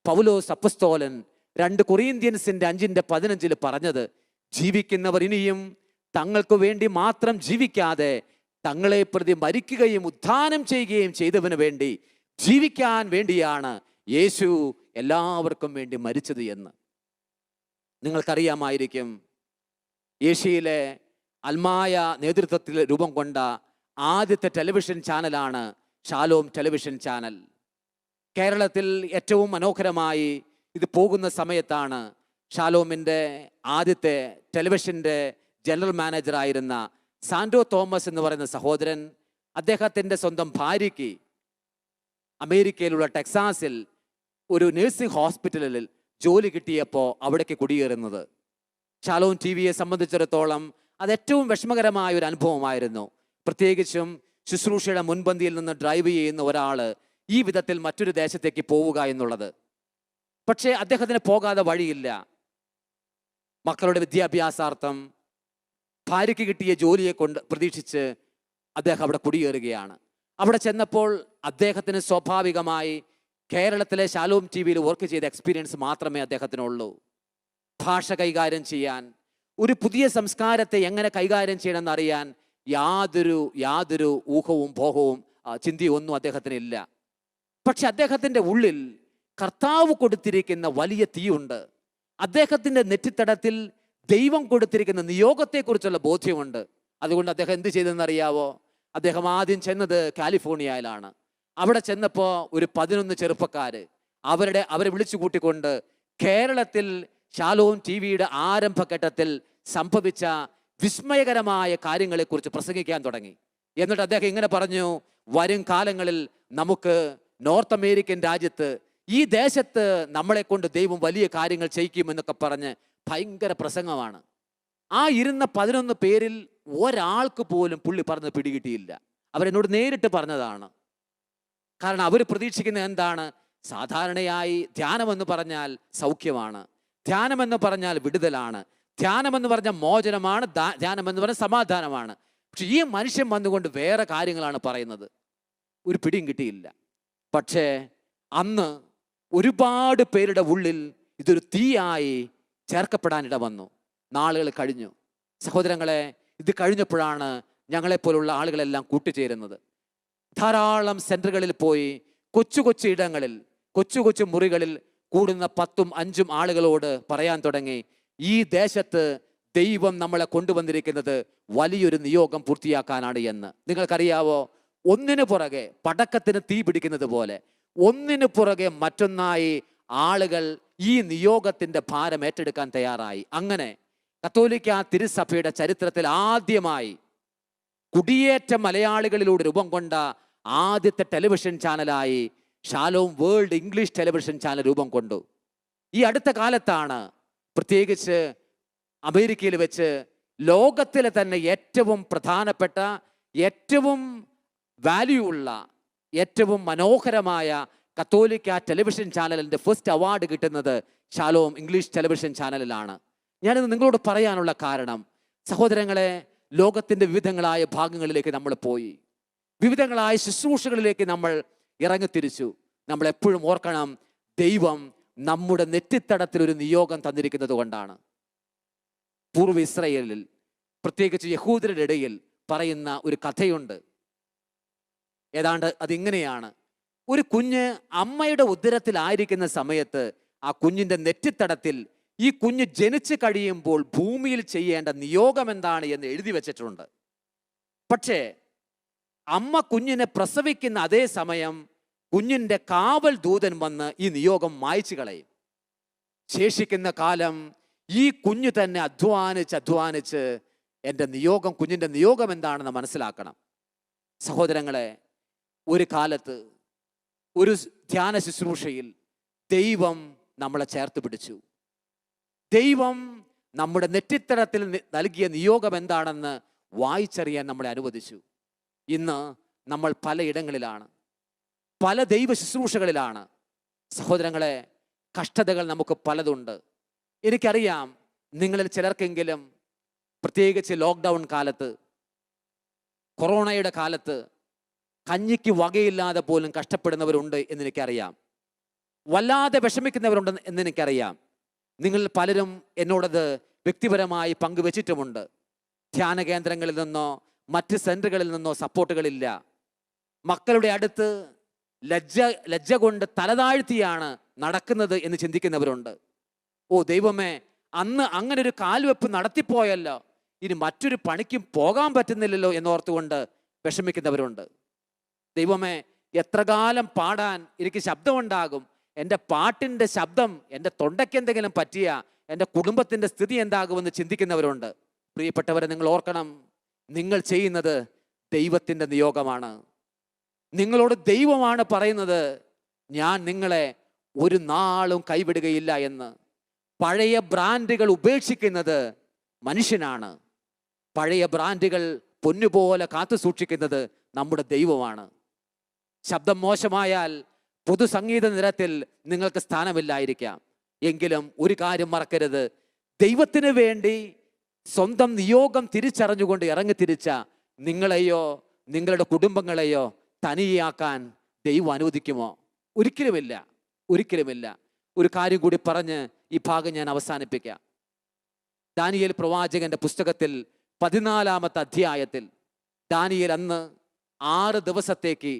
പൗലോസ് അപ്പസ്തോലൻ 2 കൊറിന്ത്യൻസിൻ്റെ 5:15 പറഞ്ഞത്, ജീവിക്കുന്നവർ ഇനിയും തങ്ങൾക്ക് വേണ്ടി മാത്രം ജീവിക്കാതെ തങ്ങളെ പ്രതി മരിക്കുകയും ഉത്ഥാനം ചെയ്യുകയും ചെയ്തവന് വേണ്ടി ജീവിക്കാൻ വേണ്ടിയാണ് യേശു എല്ലാവർക്കും വേണ്ടി മരിച്ചത് എന്ന്. നിങ്ങൾക്കറിയാമായിരിക്കും, ഏഷ്യയിലെ അൽമായ നേതൃത്വത്തിൽ രൂപം കൊണ്ട ആദ്യത്തെ ടെലിവിഷൻ ചാനലാണ് ഷാലോം ടെലിവിഷൻ ചാനൽ. കേരളത്തിൽ ഏറ്റവും മനോഹരമായി ഇത് പോകുന്ന സമയത്താണ് ഷാലോമിൻ്റെ ആദ്യത്തെ ടെലിവിഷൻ്റെ ജനറൽ മാനേജറായിരുന്ന സാൻഡോ തോമസ് എന്ന് പറയുന്ന സഹോദരൻ അദ്ദേഹത്തിൻ്റെ സ്വന്തം ഭാര്യയ്ക്ക് അമേരിക്കയിലുള്ള ടെക്സാസിൽ ഒരു നഴ്സിംഗ് ഹോസ്പിറ്റലിൽ ജോലി കിട്ടിയപ്പോൾ അവിടേക്ക് കുടിയേറുന്നത്. ഷാലോം ടി വിയെ സംബന്ധിച്ചിടത്തോളം അത് ഏറ്റവും വിഷമകരമായ ഒരു അനുഭവമായിരുന്നു. പ്രത്യേകിച്ചും ശുശ്രൂഷയുടെ മുൻപന്തിയിൽ നിന്ന് ഡ്രൈവ് ചെയ്യുന്ന ഒരാൾ ഈ വിധത്തിൽ മറ്റൊരു ദേശത്തേക്ക് പോവുക എന്നുള്ളത്. പക്ഷേ അദ്ദേഹത്തിന് പോകാതെ വഴിയില്ല. മക്കളുടെ വിദ്യാഭ്യാസാർത്ഥം ഭാര്യയ്ക്ക് കിട്ടിയ ജോലിയെ കൊണ്ട് പ്രതീക്ഷിച്ച് അദ്ദേഹം അവിടെ കുടിയേറുകയാണ്. അവിടെ ചെന്നപ്പോൾ അദ്ദേഹത്തിന് സ്വാഭാവികമായി കേരളത്തിലെ ഷാലോം ടി വിയിൽ വർക്ക് ചെയ്ത എക്സ്പീരിയൻസ് മാത്രമേ അദ്ദേഹത്തിനുള്ളൂ. ഭാഷ കൈകാര്യം ചെയ്യാൻ, ഒരു പുതിയ സംസ്കാരത്തെ എങ്ങനെ കൈകാര്യം ചെയ്യണമെന്ന് അറിയാൻ യാതൊരു ഊഹവും ഭോഗവും ചിന്തയും ഒന്നും അദ്ദേഹത്തിനില്ല. പക്ഷെ അദ്ദേഹത്തിൻ്റെ ഉള്ളിൽ കർത്താവ് കൊടുത്തിരിക്കുന്ന വലിയ തീയുണ്ട്. അദ്ദേഹത്തിൻ്റെ നെറ്റിത്തടത്തിൽ ദൈവം കൊടുത്തിരിക്കുന്ന നിയോഗത്തെക്കുറിച്ചുള്ള ബോധ്യമുണ്ട്. അതുകൊണ്ട് അദ്ദേഹം എന്ത് ചെയ്തെന്നറിയാവോ? അദ്ദേഹം ആദ്യം ചെന്നത് കാലിഫോർണിയയിലാണ്. അവിടെ ചെന്നപ്പോൾ ഒരു 11 ചെറുപ്പക്കാർ അവരെ വിളിച്ചു കൂട്ടിക്കൊണ്ട് കേരളത്തിൽ ഷാലോം ടി വിയുടെ ആരംഭഘട്ടത്തിൽ സംഭവിച്ച വിസ്മയകരമായ കാര്യങ്ങളെക്കുറിച്ച് പ്രസംഗിക്കാൻ തുടങ്ങി. എന്നിട്ട് അദ്ദേഹം ഇങ്ങനെ പറഞ്ഞു, വരും കാലങ്ങളിൽ നമുക്ക് നോർത്ത് അമേരിക്കൻ രാജ്യത്ത്, ഈ ദേശത്ത് നമ്മളെ കൊണ്ട് ദൈവം വലിയ കാര്യങ്ങൾ ചെയ്യിക്കുമെന്നൊക്കെ പറഞ്ഞ് ഭയങ്കര പ്രസംഗമാണ്. ആ ഇരുന്ന 11 പേരിൽ ഒരാൾക്ക് പോലും പുള്ളി പറഞ്ഞത് പിടികിട്ടിയില്ല. അവരെന്നോട് നേരിട്ട് പറഞ്ഞതാണ്. കാരണം അവർ പ്രതീക്ഷിക്കുന്നത് എന്താണ്? സാധാരണയായി ധ്യാനമെന്ന് പറഞ്ഞാൽ സൗഖ്യമാണ്, ധ്യാനമെന്ന് പറഞ്ഞാൽ വിടുതലാണ്, ധ്യാനമെന്ന് പറഞ്ഞാൽ മോചനമാണ്, ധ്യാനമെന്ന് പറഞ്ഞാൽ സമാധാനമാണ്. പക്ഷെ ഈ മനുഷ്യൻ വന്നുകൊണ്ട് വേറെ കാര്യങ്ങളാണ് പറയുന്നത്. ഒരു പിടിയും കിട്ടിയില്ല. പക്ഷേ അന്ന് ഒരുപാട് പേരുടെ ഉള്ളിൽ ഇതൊരു തീയായി ചേർക്കപ്പെടാനിട വന്നു. നാളുകൾ കഴിഞ്ഞു. സഹോദരങ്ങളെ, ഇത് കഴിഞ്ഞപ്പോഴാണ് ഞങ്ങളെപ്പോലുള്ള ആളുകളെല്ലാം കൂട്ടുചേരുന്നത്. ധാരാളം സെൻറ്ററുകളിൽ പോയി കൊച്ചു കൊച്ചു ഇടങ്ങളിൽ, കൊച്ചു കൊച്ചു മുറികളിൽ കൂടുന്ന 10ഉം 5ഉം ആളുകളോട് പറയാൻ തുടങ്ങി, ഈ ദേശത്ത് ദൈവം നമ്മളെ കൊണ്ടുവന്നിരിക്കുന്നത് വലിയൊരു നിയോഗം പൂർത്തിയാക്കാനാണ് എന്ന്. നിങ്ങൾക്കറിയാവോ, ഒന്നിനു പുറകെ പടക്കത്തിന് തീ പിടിക്കുന്നത് പോലെ ഒന്നിനു പുറകെ മറ്റൊന്നായി ആളുകൾ ഈ നിയോഗത്തിൻ്റെ ഭാരം ഏറ്റെടുക്കാൻ തയ്യാറായി. അങ്ങനെ കത്തോലിക്ക തിരുസഭയുടെ ചരിത്രത്തിൽ ആദ്യമായി കുടിയേറ്റ മലയാളികളിലൂടെ രൂപം കൊണ്ട ആദ്യത്തെ ടെലിവിഷൻ ചാനലായി Shalom world English television channel രൂപം കൊണ്ടു. ഈ അടുത്ത കാലത്താണ് പ്രത്യേകിച്ച് അമേരിക്കയിൽ വെച്ച് ലോകത്തിലെ തന്നെ ഏറ്റവും പ്രധാനപ്പെട്ട, ഏറ്റവും വാല്യൂ ഉള്ള, ഏറ്റവും മനോഹരമായ കത്തോലിക്ക ടെലിവിഷൻ ചാനലിൻ്റെ ഫസ്റ്റ് അവാർഡ് കിട്ടുന്നത് ഷാലോം ഇംഗ്ലീഷ് ടെലിവിഷൻ ചാനലിലാണ്. ഞാനിത് നിങ്ങളോട് പറയാനുള്ള കാരണം, സഹോദരങ്ങളെ, ലോകത്തിൻ്റെ വിവിധങ്ങളായ ഭാഗങ്ങളിലേക്ക് നമ്മൾ പോയി, വിവിധങ്ങളായ ശുശ്രൂഷകളിലേക്ക് നമ്മൾ ഇറങ്ങിത്തിരിച്ചു. നമ്മൾ എപ്പോഴും ഓർക്കണം, ദൈവം നമ്മുടെ നെറ്റിത്തടത്തിൽ ഒരു നിയോഗം തന്നിരിക്കുന്നത് കൊണ്ടാണ്. പൂർവ്വ ഇസ്രായേലിൽ, പ്രത്യേകിച്ച് യഹൂദരുടെ ഇടയിൽ പറയുന്ന ഒരു കഥയുണ്ട്. ഏതാണ്ട് അതിങ്ങനെയാണ്: ഒരു കുഞ്ഞ് അമ്മയുടെ ഉദരത്തിലായിരിക്കുന്ന സമയത്ത് ആ കുഞ്ഞിൻ്റെ നെറ്റിത്തടത്തിൽ ഈ കുഞ്ഞ് ജനിച്ചു കഴിയുമ്പോൾ ഭൂമിയിൽ ചെയ്യേണ്ട നിയോഗം എന്താണ് എന്ന് എഴുതി വെച്ചിട്ടുണ്ട്. പക്ഷേ അമ്മ കുഞ്ഞിനെ പ്രസവിക്കുന്ന അതേ സമയം കുഞ്ഞിൻ്റെ കാവൽ ദൂതൻ വന്ന് ഈ നിയോഗം മായ്ച്ചു കളയും. ശേഷിക്കുന്ന കാലം ഈ കുഞ്ഞ് തന്നെ അധ്വാനിച്ച് എൻ്റെ നിയോഗം, കുഞ്ഞിൻ്റെ നിയോഗം എന്താണെന്ന് മനസ്സിലാക്കണം. സഹോദരങ്ങളെ, ഒരു കാലത്ത് ഒരു ധ്യാന ശുശ്രൂഷയിൽ ദൈവം നമ്മളെ ചേർത്ത് പിടിച്ചു. ദൈവം നമ്മുടെ നെറ്റിത്തടത്തിൽ നൽകിയ നിയോഗം എന്താണെന്ന് വായിച്ചറിയാൻ നമ്മളെ അനുവദിച്ചു. ഇന്ന് നമ്മൾ പലയിടങ്ങളിലാണ്, പല ദൈവ ശുശ്രൂഷകളിലാണ്. സഹോദരങ്ങളെ, കഷ്ടതകൾ നമുക്ക് പലതുണ്ട്. എനിക്കറിയാം, നിങ്ങളിൽ ചിലർക്കെങ്കിലും പ്രത്യേകിച്ച് ലോക്ക്ഡൗൺ കാലത്ത്, കൊറോണയുടെ കാലത്ത് കഞ്ഞിക്ക് വകയില്ലാതെ പോലും കഷ്ടപ്പെടുന്നവരുണ്ട് എന്നെനിക്കറിയാം. വല്ലാതെ വിഷമിക്കുന്നവരുണ്ട് എന്നെനിക്കറിയാം. നിങ്ങൾ പലരും എന്നോടത് വ്യക്തിപരമായി പങ്കുവച്ചിട്ടുമുണ്ട്. ധ്യാന കേന്ദ്രങ്ങളിൽ നിന്നോ മറ്റ് സെൻറ്ററുകളിൽ നിന്നോ സപ്പോർട്ടുകളില്ല. മക്കളുടെ അടുത്ത് ലജ്ജ കൊണ്ട് തലതാഴ്ത്തിയാണ് നടക്കുന്നത് എന്ന് ചിന്തിക്കുന്നവരുണ്ട്. ഓ ദൈവമേ, അന്ന് അങ്ങനെ ഒരു കാൽവെപ്പ് നടത്തിപ്പോയല്ലോ, ഇനി മറ്റൊരു പണിക്കും പോകാൻ പറ്റുന്നില്ലല്ലോ എന്നോർത്തുകൊണ്ട് വിഷമിക്കുന്നവരുണ്ട്. ദൈവമേ, എത്ര കാലം പാടാൻ എനിക്ക് ശബ്ദമുണ്ടാകും? എൻ്റെ പാട്ടിൻ്റെ ശബ്ദം എൻ്റെ തൊണ്ടയ്ക്ക് എന്തെങ്കിലും പറ്റിയ എൻ്റെ കുടുംബത്തിൻ്റെ സ്ഥിതി എന്താകുമെന്ന് ചിന്തിക്കുന്നവരുണ്ട്. പ്രിയപ്പെട്ടവരെ, നിങ്ങൾ ഓർക്കണം, നിങ്ങൾ ചെയ്യുന്നത് ദൈവത്തിൻ്റെ നിയോഗമാണ്. നിങ്ങളോട് ദൈവമാണ് പറയുന്നത്, ഞാൻ നിങ്ങളെ ഒരു നാളും കൈവിടുകയില്ല എന്ന്. പഴയ ബ്രാൻഡുകൾ ഉപേക്ഷിക്കുന്നത് മനുഷ്യനാണ്. പഴയ ബ്രാൻഡുകൾ പൊന്നുപോലെ കാത്തു സൂക്ഷിക്കുന്നത് നമ്മുടെ ദൈവമാണ്. ശബ്ദം മോശമായാൽ പൊതുസംഗീത നിരത്തിൽ നിങ്ങൾക്ക് സ്ഥാനമില്ലായിരിക്കാം. എങ്കിലും ഒരു കാര്യം മറക്കരുത്, ദൈവത്തിന് വേണ്ടി സ്വന്തം നിയോഗം തിരിച്ചറിഞ്ഞുകൊണ്ട് ഇറങ്ങിത്തിരിച്ച നിങ്ങളെയോ നിങ്ങളുടെ കുടുംബങ്ങളെയോ തനിയാക്കാൻ ദൈവം അനുവദിക്കുമോ? ഒരിക്കലുമില്ല, ഒരിക്കലുമില്ല. ഒരു കാര്യം കൂടി പറഞ്ഞ് ഈ ഭാഗം ഞാൻ അവസാനിപ്പിക്കാം. ദാനിയേൽ പ്രവാചകന്റെ പുസ്തകത്തിൽ 14-ാമത്തെ അധ്യായത്തിൽ ദാനിയേൽ അന്ന് 6 ദിവസത്തേക്ക്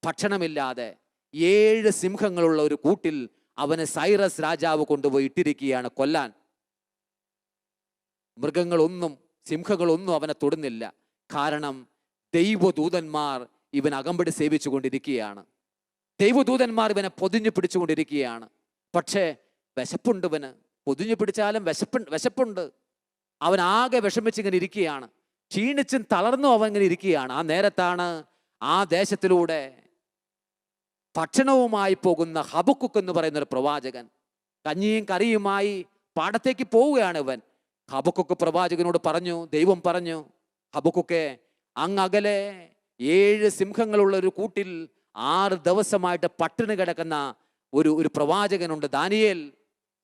ഭക്ഷണമില്ലാതെ 7 സിംഹങ്ങളുള്ള ഒരു കൂട്ടിൽ അവനെ സൈറസ് രാജാവ് കൊണ്ടുപോയി ഇട്ടിരിക്കുകയാണ് കൊല്ലാൻ. മൃഗങ്ങളൊന്നും സിംഹങ്ങളൊന്നും അവനെ തൊടുന്നില്ല. കാരണം ദൈവദൂതന്മാർ ഇവൻ അകമ്പടി സേവിച്ചു കൊണ്ടിരിക്കുകയാണ്. ദൈവദൂതന്മാർ ഇവനെ പൊതിഞ്ഞു പിടിച്ചുകൊണ്ടിരിക്കുകയാണ്. പക്ഷേ വിശപ്പുണ്ട് ഇവന്. പൊതിഞ്ഞു പിടിച്ചാലും വിശപ്പുണ്ട്. അവൻ ആകെ വിഷമിച്ചിങ്ങനെ ഇരിക്കുകയാണ്. ക്ഷീണിച്ചും തളർന്നും അവൻ ഇങ്ങനെ ഇരിക്കുകയാണ്. ആ നേരത്താണ് ആ ദേശത്തിലൂടെ ഭക്ഷണവുമായി പോകുന്ന ഹബക്കുക്ക് എന്ന് പറയുന്ന ഒരു പ്രവാചകൻ. കഞ്ഞിയും കറിയുമായി പാടത്തേക്ക് പോവുകയാണ് ഇവൻ. ഹബക്കുക്ക് പ്രവാചകനോട് പറഞ്ഞു, ദൈവം പറഞ്ഞു, ഹബക്കുക്കെ, അങ്ങകലെ 7 സിംഹങ്ങളുള്ള ഒരു കൂട്ടിൽ 6 ദിവസമായിട്ട് പട്ടിണി കിടക്കുന്ന ഒരു പ്രവാചകനുണ്ട്. ദാനിയേൽ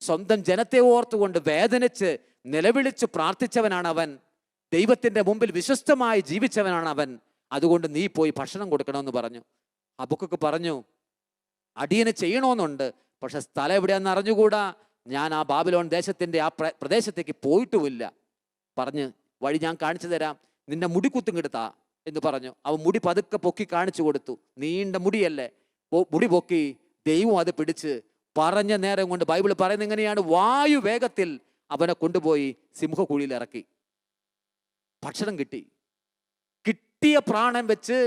സ്വന്തം ജനത്തെ ഓർത്തുകൊണ്ട് വേദനിച്ച് നിലവിളിച്ച് പ്രാർത്ഥിച്ചവനാണ് അവൻ. ദൈവത്തിൻ്റെ മുമ്പിൽ വിശ്വസ്തമായി ജീവിച്ചവനാണ് അവൻ. അതുകൊണ്ട് നീ പോയി ഭക്ഷണം കൊടുക്കണമെന്ന് പറഞ്ഞു. ഹബക്കുക്ക് പറഞ്ഞു, അടിയന് ചെയ്യണമെന്നുണ്ട്, പക്ഷെ സ്ഥലം എവിടെയാണെന്ന് അറിഞ്ഞുകൂടാ. ഞാൻ ആ ബാബിലോൺ ദേശത്തിൻ്റെ ആ പ്രദേശത്തേക്ക് പോയിട്ടുമില്ല. പറഞ്ഞ് വഴി ഞാൻ കാണിച്ചു തരാം, നിന്റെ മുടി കുത്തുങ്ങിടുത്താ എന്ന് പറഞ്ഞു. അവൻ മുടി പതുക്കെ പൊക്കി കാണിച്ചു കൊടുത്തു. നീണ്ട മുടിയല്ലേ, മുടി പൊക്കി. ദൈവം അത് പിടിച്ച് പറഞ്ഞ നേരം കൊണ്ട് ബൈബിൾ പറയുന്നത് എങ്ങനെയാണ്, വായു വേഗത്തിൽ അവനെ കൊണ്ടുപോയി സിംഹക്കുഴിയിൽ ഇറക്കി. ഭക്ഷണം കിട്ടി. കിട്ടിയ പ്രാണൻ വെച്ച്,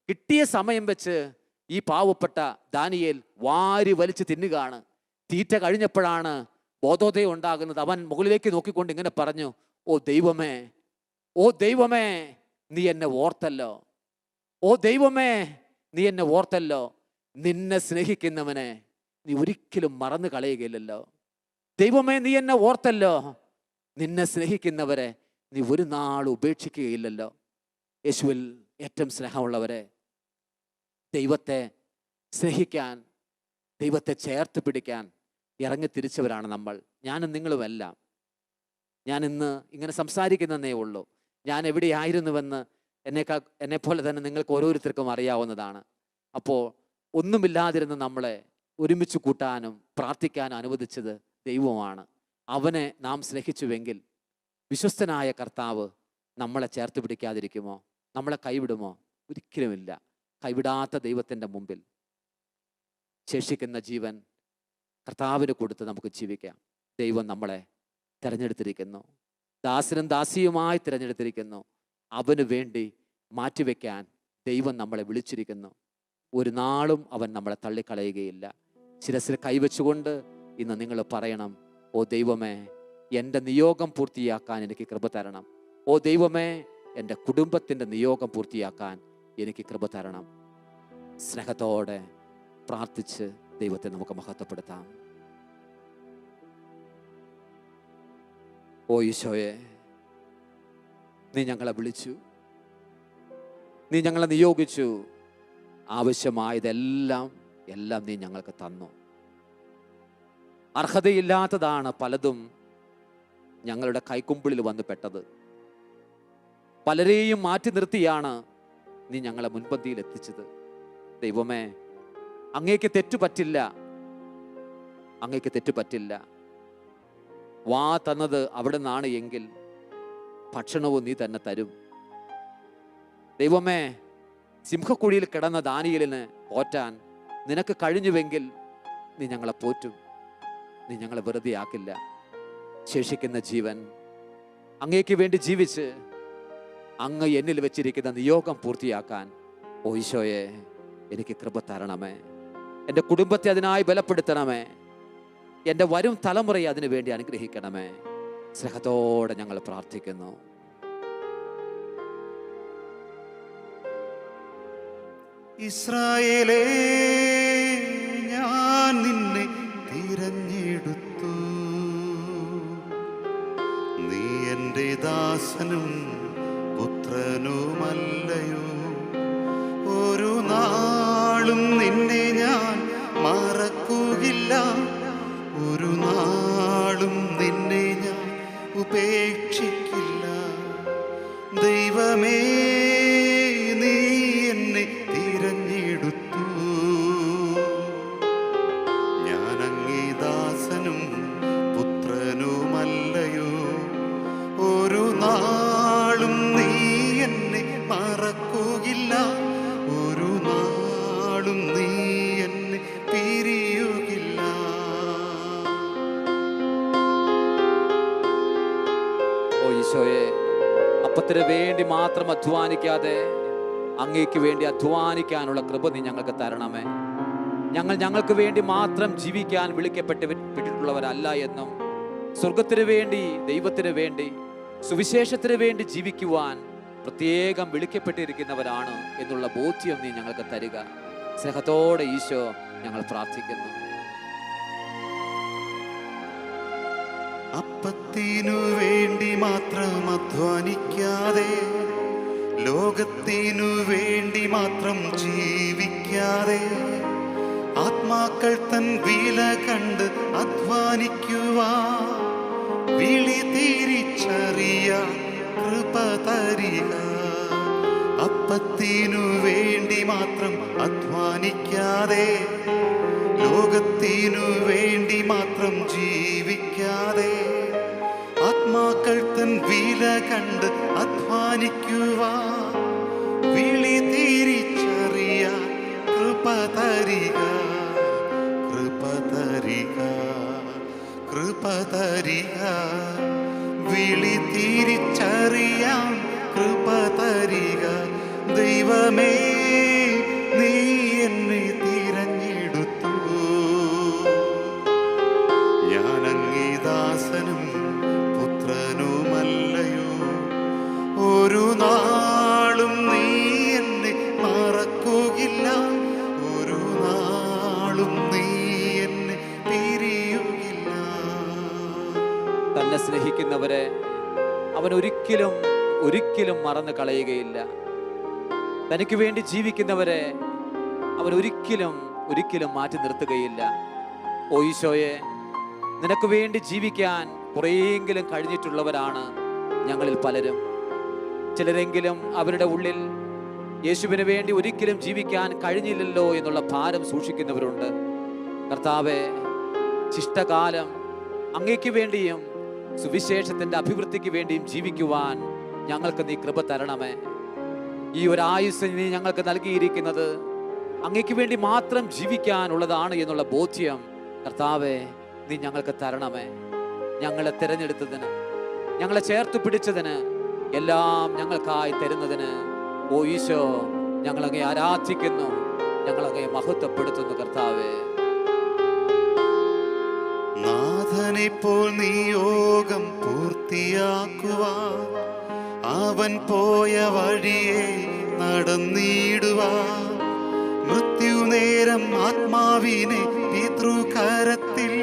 കിട്ടിയ സമയം വെച്ച് ഈ പാവപ്പെട്ട ദാനിയേൽ വാരി വലിച്ച് തിന്നുകയാണ്. തീറ്റ കഴിഞ്ഞപ്പോഴാണ് ബോധോദയം ഉണ്ടാകുന്നത്. അവൻ മുകളിലേക്ക് നോക്കിക്കൊണ്ട് ഇങ്ങനെ പറഞ്ഞു, ഓ ദൈവമേ, ഓ ദൈവമേ, നീ എന്നെ ഓർത്തല്ലോ. ഓ ദൈവമേ, നീ എന്നെ ഓർത്തല്ലോ. നിന്നെ സ്നേഹിക്കുന്നവനെ നീ ഒരിക്കലും മറന്നു കളയുകയില്ലല്ലോ. ദൈവമേ, നീ എന്നെ ഓർത്തല്ലോ. നിന്നെ സ്നേഹിക്കുന്നവരെ നീ ഒരു നാൾ ഉപേക്ഷിക്കുകയില്ലല്ലോ. യേശുവിൽ ഏറ്റവും സ്നേഹമുള്ളവരെ, ദൈവത്തെ സ്നേഹിക്കാൻ, ദൈവത്തെ ചേർത്ത് പിടിക്കാൻ ഇറങ്ങി തിരിച്ചവരാണ് നമ്മൾ. ഞാനും നിങ്ങളുമെല്ലാം. ഞാൻ ഇന്ന് ഇങ്ങനെ സംസാരിക്കുന്നതേ ഉള്ളൂ. ഞാൻ എവിടെയായിരുന്നുവെന്ന് എന്നെപ്പോലെ തന്നെ നിങ്ങൾക്ക് ഓരോരുത്തർക്കും അറിയാവുന്നതാണ്. അപ്പോൾ ഒന്നുമില്ലാതിരുന്ന് നമ്മളെ ഒരുമിച്ച് കൂട്ടാനും പ്രാർത്ഥിക്കാനും അനുവദിച്ചത് ദൈവമാണ്. അവനെ നാം സ്നേഹിച്ചുവെങ്കിൽ വിശ്വസ്തനായ കർത്താവ് നമ്മളെ ചേർത്ത് പിടിക്കാതിരിക്കുമോ? നമ്മളെ കൈവിടുമോ? ഒരിക്കലുമില്ല. കൈവിടാത്ത ദൈവത്തിൻ്റെ മുമ്പിൽ ശേഷിക്കുന്ന ജീവൻ കർത്താവിന് കൊടുത്ത് നമുക്ക് ജീവിക്കാം. ദൈവം നമ്മളെ തിരഞ്ഞെടുത്തിരിക്കുന്നു. ദാസനും ദാസിയുമായി തിരഞ്ഞെടുത്തിരിക്കുന്നു. അവന് വേണ്ടി മാറ്റിവെക്കാൻ ദൈവം നമ്മളെ വിളിച്ചിരിക്കുന്നു. ഒരു നാളും അവൻ നമ്മളെ തള്ളിക്കളയുകയില്ല. ശിരസിൽ കൈവച്ചുകൊണ്ട് ഇന്ന് നിങ്ങൾ പറയണം, ഓ ദൈവമേ, എൻ്റെ നിയോഗം പൂർത്തിയാക്കാൻ എനിക്ക് കൃപ തരണം. ഓ ദൈവമേ, എൻ്റെ കുടുംബത്തിൻ്റെ നിയോഗം പൂർത്തിയാക്കാൻ എനിക്ക് കൃപ തരണം. സ്നേഹത്തോടെ പ്രാർത്ഥിച്ച് ദൈവത്തെ നമുക്ക് മഹത്വപ്പെടുത്താം. ഓ ഈശോയെ, നീ ഞങ്ങളെ വിളിച്ചു, നീ ഞങ്ങളെ നിയോഗിച്ചു. ആവശ്യമായതെല്ലാം നീ ഞങ്ങൾക്ക് തന്നു. അർഹതയില്ലാത്തതാണ് പലതും ഞങ്ങളുടെ കൈക്കുമ്പിളിൽ വന്ന് പെട്ടത്. പലരെയും മാറ്റി നിർത്തിയാണ് നീ ഞങ്ങളെ മുൻപന്തിയിൽ എത്തിച്ചത്. ദൈവമേ, അങ്ങേക്ക് തെറ്റുപറ്റില്ല, അങ്ങേക്ക് തെറ്റുപറ്റില്ല. വാ തന്നത് അവിടെ നിന്നാണ് എങ്കിൽ ഭക്ഷണവും നീ തന്നെ തരും. ദൈവമേ, സിംഹക്കുഴിയിൽ കിടന്ന ദാനിയേലിനെ പോറ്റാൻ നിനക്ക് കഴിഞ്ഞുവെങ്കിൽ നീ ഞങ്ങളെ പോറ്റും. നീ ഞങ്ങളെ വെറുതെ ആക്കില്ല. ശേഷിക്കുന്ന ജീവൻ അങ്ങേക്ക് വേണ്ടി ജീവിച്ച് അങ്ങ് എന്നിൽ വെച്ചിരിക്കുന്ന നിയോഗം പൂർത്തിയാക്കാൻ ഈശോയെ എനിക്ക് കൃപ തരണമേ. എൻ്റെ കുടുംബത്തെ അതിനായി ബലപ്പെടുത്തണമേ. എൻ്റെ വരും തലമുറയെ അതിനു വേണ്ടി അനുഗ്രഹിക്കണമേ. സ്നേഹത്തോടെ ഞങ്ങൾ പ്രാർത്ഥിക്കുന്നു. ഇസ്രായേലേ, ഞാൻ നിന്നെ തിരഞ്ഞെടുത്തു. നീ എൻ്റെ ദാസനും പുത്രനുമല്ലയോ. ഒരു നാളും നിന്നെ ഞാൻ മറക്കുകയില്ല. ഒരു നാളും നിന്നെ ഞാൻ ഉപേക്ഷിക്കില്ല. ദൈവമേ, നീ എന്നെ തിരഞ്ഞെടുത്തു. ഞാൻ അങ്ങേ ദാസനും പുത്രനുമല്ലയോ. ഒരു നാളും നീ എന്നെ മറക്കുകയില്ല. ഒരു നാളും നീ എന്നെ പിരിയുകില്ല. ഈശോയെ, അപ്പത്തിന് വേണ്ടി മാത്രം അധ്വാനിക്കാതെ അങ്ങേക്ക് വേണ്ടി അധ്വാനിക്കാനുള്ള കൃപ നീ ഞങ്ങൾക്ക് തരണമേ. ഞങ്ങൾക്ക് വേണ്ടി മാത്രം ജീവിക്കാൻ വിളിക്കപ്പെട്ടിട്ടുള്ളവരല്ല എന്നും, സ്വർഗത്തിന് വേണ്ടി, ദൈവത്തിന് വേണ്ടി, സുവിശേഷത്തിന് വേണ്ടി ജീവിക്കുവാൻ പ്രത്യേകം വിളിക്കപ്പെട്ടിരിക്കുന്നവരാണ് എന്നുള്ള ബോധ്യം നീ ഞങ്ങൾക്ക് തരിക. സ്നേഹത്തോടെ ഈശോ ഞങ്ങൾ പ്രാർത്ഥിക്കുന്നു. അപ്പത്തിനു വേണ്ടി മാത്രം അധ്വാനിക്കാതെ, ലോകത്തിനു വേണ്ടി മാത്രം ജീവിക്കാതെ, ആത്മാക്കൾ തൻ വില കണ്ട് അധ്വാനിക്കുവാൻ വിളി തിരിച്ചറിയാൻ കൃപ തരിക. അപ്പത്തിനു വേണ്ടി മാത്രം അധ്വാനിക്കാതെ, ലോകത്തിനു വേണ്ടി മാത്രം ജീവിക്കാതെ, ആത്മാക്കൾ തൻ വില കണ്ട് അധ്വാനിക്കുവാൻ വിളി തിരിച്ചറിയാൻ കൃപ തരിക. കൃപ തരിക, കൃപ തരിക. വിളി തിരിച്ചറിയാൻ കൃപ തരിക. ദൈവമേ, നീ എന്നെ തിരഞ്ഞെടുത്തു. ഞാൻ അങ്ങേ ദാസനും പുത്രനുമല്ലയോ. ഒരു നാളും നീ എന്നെ മറക്കുകയില്ല. ഒരു നാളും നീ എന്നെ പിരിയുകില്ല. തന്നെ സ്നേഹിക്കുന്നവരെ അവൻ ഒരിക്കലും മറന്നു കളയുകയില്ല. തനിക്ക് വേണ്ടി ജീവിക്കുന്നവരെ അവൻ ഒരിക്കലും മാറ്റി നിർത്തുകയില്ല. ഈശോയെ, നിനക്ക് വേണ്ടി ജീവിക്കാൻ കുറേയെങ്കിലും കഴിഞ്ഞിട്ടുള്ളവരാണ് ഞങ്ങളിൽ പലരും. ചിലരെങ്കിലും അവരുടെ ഉള്ളിൽ യേശുവിന് വേണ്ടി ഒരിക്കലും ജീവിക്കാൻ കഴിഞ്ഞില്ലല്ലോ എന്നുള്ള ഭാരം സൂക്ഷിക്കുന്നവരുണ്ട്. കർത്താവേ, ശിഷ്ടകാലം അങ്ങേക്ക് വേണ്ടിയും സുവിശേഷത്തിൻ്റെ അഭിവൃദ്ധിക്ക് വേണ്ടിയും ജീവിക്കുവാൻ ഞങ്ങൾക്ക് നീ കൃപ തരണമേ. ഈ ഒരു ആയുസ് നീ ഞങ്ങൾക്ക് നൽകിയിരിക്കുന്നത് അങ്ങേക്ക് വേണ്ടി മാത്രം ജീവിക്കാനുള്ളതാണ് എന്നുള്ള ബോധ്യം കർത്താവേ നീ ഞങ്ങൾക്ക് തരണമേ. ഞങ്ങളെ തിരഞ്ഞെടുത്തതിന്, ഞങ്ങളെ ചേർത്ത് പിടിച്ചതിന്, എല്ലാം ഞങ്ങൾക്കായി തരുന്നതിന് ഈശോ ഞങ്ങളങ്ങേ ആരാധിക്കുന്നു, ഞങ്ങളങ്ങേ മഹത്വപ്പെടുത്തുന്നു. കർത്താവേ, നാഥനെപ്പോൾ നിയോഗം പൂർത്തിയാക്കുവാൻ അവൻ പോയ വഴിയെ നടന്നിടുവാൻ, മൃത്യുനേരം ആത്മാവിനെ പിതൃകരത്തിൽ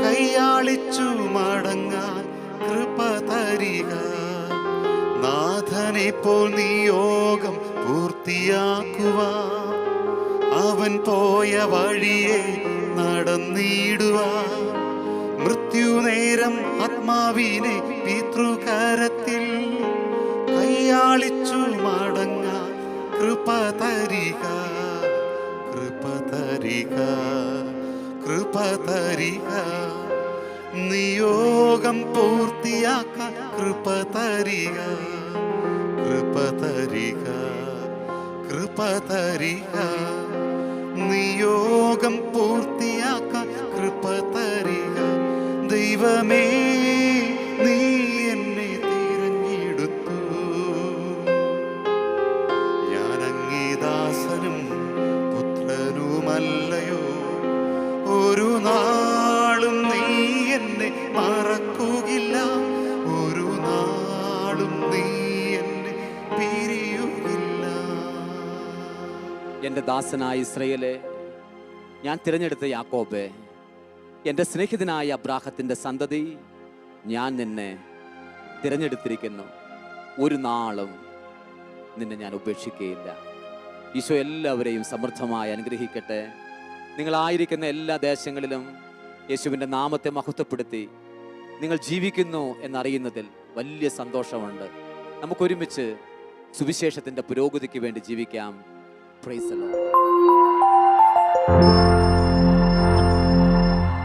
കൈയാളിച്ചു മടങ്ങാൻ കൃപ തരിക. നാഥനെപ്പോൾ നിയോഗം പൂർത്തിയാക്കുവാൻ അവൻ പോയ വഴിയെ നടന്നിടുവാൻ, മൃത്യുനേരം ആത്മാവിനെ പിതൃകരത്തിൽ കൈയാളിച്ചു മടങ്ങാൻ കൃപ തരിക. കൃപ തരിക, കൃപ തരിക. നിയോഗം പൂർത്തിയാക്കാൻ കൃപ തരിക. കൃപ തരിക, കൃപ തരിക. നിയോഗം പൂർത്തിയാക്കാൻ കൃപ തരിക. ദൈവമേ, നീ എന്നെ മറക്കുകയില്ല, ഒരു നാളും നീ എന്നെ പിരിയുകില്ല. എൻ്റെ ദാസനായ ഇസ്രയേലേ, ഞാൻ തിരഞ്ഞെടുത്ത യാക്കോബേ, എൻ്റെ സ്നേഹിതനായ അബ്രാഹത്തിൻ്റെ സന്തതി, ഞാൻ നിന്നെ തിരഞ്ഞെടുത്തിരിക്കുന്നു. ഒരു നാളും നിന്നെ ഞാൻ ഉപേക്ഷിക്കുകയില്ല. ഈശോ എല്ലാവരെയും സമൃദ്ധമായി അനുഗ്രഹിക്കട്ടെ. നിങ്ങളായിരിക്കുന്ന എല്ലാ ദേശങ്ങളിലും യേശുവിൻ്റെ നാമത്തെ മഹത്വപ്പെടുത്തി നിങ്ങൾ ജീവിക്കുന്നു എന്നറിയുന്നതിൽ വലിയ സന്തോഷമുണ്ട്. നമുക്കൊരുമിച്ച് സുവിശേഷത്തിൻ്റെ പുരോഗതിക്ക് വേണ്ടി ജീവിക്കാം. Praise the Lord.